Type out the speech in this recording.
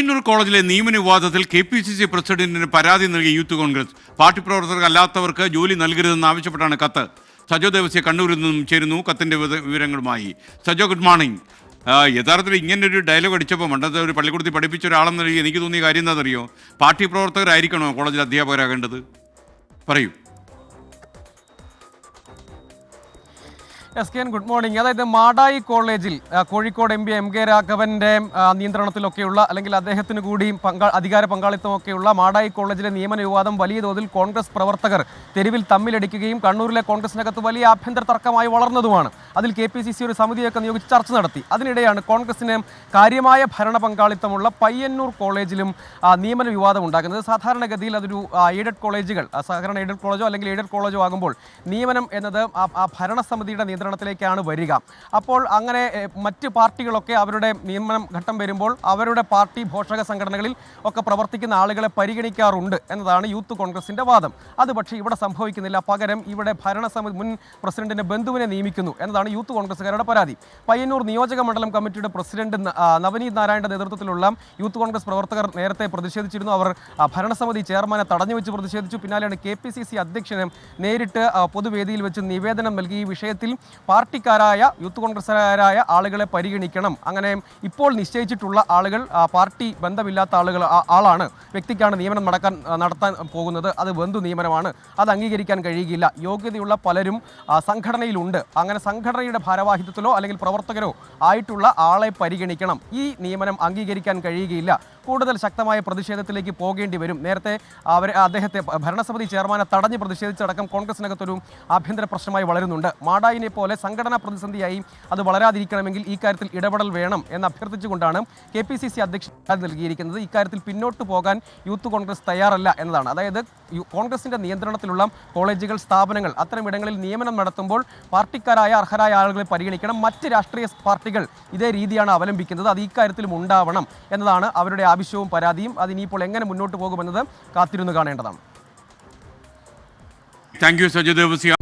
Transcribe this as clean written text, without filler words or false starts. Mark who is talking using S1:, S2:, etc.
S1: പയ്യന്നൂർ കോളേജിലെ നിയമന വിവാദത്തിൽ KPCC പ്രസിഡന്റിന് പരാതി നൽകിയ യൂത്ത് കോൺഗ്രസ്. പാർട്ടി പ്രവർത്തകരല്ലാത്തവർക്ക് ജോലി നൽകരുതെന്ന് ആവശ്യപ്പെട്ടാണ് കത്ത്. സജോ ദേവസ്യ കണ്ണൂരിൽ നിന്നും ചേരുന്നു കത്തിന്റെ വിവരങ്ങളുമായി. Sajo, good morning. യഥാർത്ഥത്തിൽ ഇങ്ങനൊരു ഡയലോഗ് അടിച്ചപ്പോൾ മണ്ടത്തെ ഒരു പള്ളിക്കൂടത്തിൽ പഠിപ്പിച്ച ഒരാളെന്ന് എനിക്ക് തോന്നിയ കാര്യം എന്താണെന്നറിയോ? പാർട്ടി പ്രവർത്തകരായിരിക്കണോ കോളേജിൽ അധ്യാപകരാകേണ്ടത്? പറയൂ.
S2: SKN, good morning. അതായത് മാടായി കോളേജിൽ കോഴിക്കോട് MP MK രാഘവന്റെ നിയന്ത്രണത്തിലൊക്കെയുള്ള അല്ലെങ്കിൽ അദ്ദേഹത്തിന് കൂടി അധികാര പങ്കാളിത്തമൊക്കെയുള്ള മാടായി കോളേജിലെ നിയമന വിവാദം വലിയ തോതിൽ കോൺഗ്രസ് പ്രവർത്തകർ തെരുവിൽ തമ്മിലടിക്കുകയും കണ്ണൂരിലെ കോൺഗ്രസിനകത്ത് വലിയ ആഭ്യന്തര തർക്കമായി വളർന്നതുമാണ്. അതിൽ KPCC ഒരു സമിതിയൊക്കെ നിയോഗിച്ച് ചർച്ച നടത്തി. അതിനിടെയാണ് കോൺഗ്രസിന് കാര്യമായ ഭരണ പങ്കാളിത്തമുള്ള പയ്യന്നൂർ കോളേജിലും നിയമന വിവാദം ഉണ്ടാകുന്നത്. സാധാരണഗതിയിൽ അതൊരു എയ്ഡഡ് കോളേജുകൾ, സാധാരണ എയ്ഡഡ് കോളേജോ അല്ലെങ്കിൽ എയ്ഡഡ് കോളേജോ ആകുമ്പോൾ നിയമനം എന്നത് ആ ഭരണസമിതിയുടെ നിയന്ത്രണത്തിലേക്കാണ് വരിക. അപ്പോൾ അങ്ങനെ മറ്റ് പാർട്ടികളൊക്കെ അവരുടെ നിയമനം ഘട്ടം വരുമ്പോൾ അവരുടെ പാർട്ടി പോഷക സംഘടനകളിൽ ഒക്കെ പ്രവർത്തിക്കുന്ന ആളുകളെ പരിഗണിക്കാറുണ്ട് എന്നതാണ് യൂത്ത് കോൺഗ്രസിൻ്റെ വാദം. അത് പക്ഷേ ഇവിടെ സംഭവിക്കുന്നില്ല. പകരം ഇവിടെ ഭരണസമിതി മുൻ പ്രസിഡന്റിനെ ബന്ധുവിനെ നിയമിക്കുന്നു എന്നതാണ് യൂത്ത് കോൺഗ്രസ്സുകാരുടെ പരാതി. പയ്യന്നൂർ നിയോജക മണ്ഡലം കമ്മിറ്റിയുടെ പ്രസിഡന്റ് നവനീത് നാരായണന്റെ നേതൃത്വത്തിലുള്ള യൂത്ത് കോൺഗ്രസ് പ്രവർത്തകർ നേരത്തെ പ്രതിഷേധിച്ചിരുന്നു. അവർ ഭരണസമിതി ചെയർമാനെ തടഞ്ഞു വെച്ച് പ്രതിഷേധിച്ചു. പിന്നാലെയാണ് KPCC അധ്യക്ഷന് നേരിട്ട് പൊതുവേദിയിൽ വെച്ച് നിവേദനം നൽകി ഈ വിഷയത്തിൽ പാർട്ടിക്കാരായ യൂത്ത് കോൺഗ്രസ്സുകാരായ ആളുകളെ പരിഗണിക്കണം, അങ്ങനെ ഇപ്പോൾ നിശ്ചയിച്ചിട്ടുള്ള ആളുകൾ പാർട്ടി ബന്ധമില്ലാത്ത ആളാണ്, വ്യക്തിക്കാണ് നിയമനം നടത്താൻ പോകുന്നത്, അത് ബന്ധു നിയമനമാണ്, അത് അംഗീകരിക്കാൻ കഴിയുകയില്ല, യോഗ്യതയുള്ള പലരും സംഘടനയിലുണ്ട്, അങ്ങനെ സംഘടനയുടെ ഭാരവാഹിത്വത്തിലോ അല്ലെങ്കിൽ പ്രവർത്തകരോ ആയിട്ടുള്ള ആളെ പരിഗണിക്കണം, ഈ നിയമനം അംഗീകരിക്കാൻ കഴിയുകയില്ല, കൂടുതൽ ശക്തമായ പ്രതിഷേധത്തിലേക്ക് പോകേണ്ടി വരും. നേരത്തെ അദ്ദേഹത്തെ ഭരണസമിതി ചെയർമാനെ തടഞ്ഞ് പ്രതിഷേധിച്ചടക്കം കോൺഗ്രസിനകത്തൊരു ആഭ്യന്തര പ്രശ്നമായി വളരുന്നുണ്ട്. മാടായിനെ പോലെ സംഘടനാ പ്രതിസന്ധിയായി അത് വളരാതിരിക്കണമെങ്കിൽ ഈ കാര്യത്തിൽ ഇടപെടൽ വേണം എന്ന് അഭ്യർത്ഥിച്ചുകൊണ്ടാണ് KPCC അധ്യക്ഷൻ നൽകിയിരിക്കുന്നത്. ഇക്കാര്യത്തിൽ പിന്നോട്ട് പോകാൻ യൂത്ത് കോൺഗ്രസ് തയ്യാറല്ല എന്നതാണ്. അതായത് കോൺഗ്രസിൻ്റെ നിയന്ത്രണത്തിലുള്ള കോളേജുകൾ, സ്ഥാപനങ്ങൾ, അത്തരം ഇടങ്ങളിൽ നിയമനം നടത്തുമ്പോൾ പാർട്ടിക്കാരായ അർഹരായ ആളുകളെ പരിഗണിക്കണം. മറ്റ് രാഷ്ട്രീയ പാർട്ടികൾ ഇതേ രീതിയാണ് അവലംബിക്കുന്നത്, അത് ഇക്കാര്യത്തിലും ഉണ്ടാവണം എന്നതാണ് അവരുടെ ആവശ്യവും പരാതിയും. അതിനിപ്പോൾ എങ്ങനെ മുന്നോട്ട് പോകുമെന്നത് കാത്തിരുന്ന് കാണേണ്ടതാണ്.
S1: Thank you Sajo Devasya.